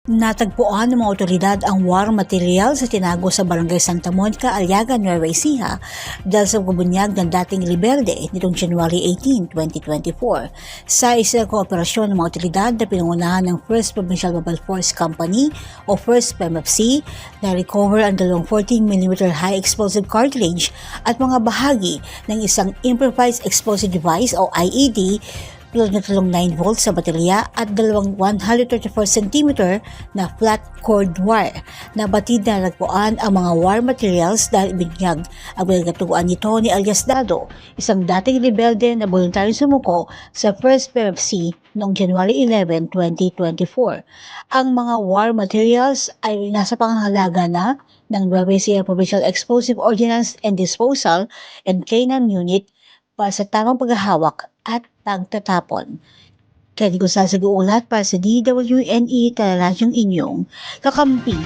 Natagpuan ng mga otoridad ang war material sa tinago sa Barangay Santa Monica, Aliaga, Nueva Ecija dahil sa pagbubunyag ng dating rebelde nitong January 18, 2024. Sa isang kooperasyon ng mga otoridad na pinangunahan ng 1st Provincial Mobile Force Company o 1st PMFC, na-recover ang 14mm high explosive cartridge at mga bahagi ng isang improvised explosive device o IED tulad na 9 volts sa baterya at 134cm na flat cord wire. Nabatid na nagpuan ang mga war materials dahil ibinyag ang pinagkatuguan nito ni alias Dado, isang dating rebelde na voluntaryong sumuko sa 1st PMFC noong January 11, 2024. Ang mga war materials ay nasa pangangalaga na ng Nueva Ecija Provincial Explosive Ordnance and Disposal and K9 Unit para sa tamang paghahawak at pagtatapon. Kaya di ko sasaguulat para sa DWNE, talalasyong inyong kakampi.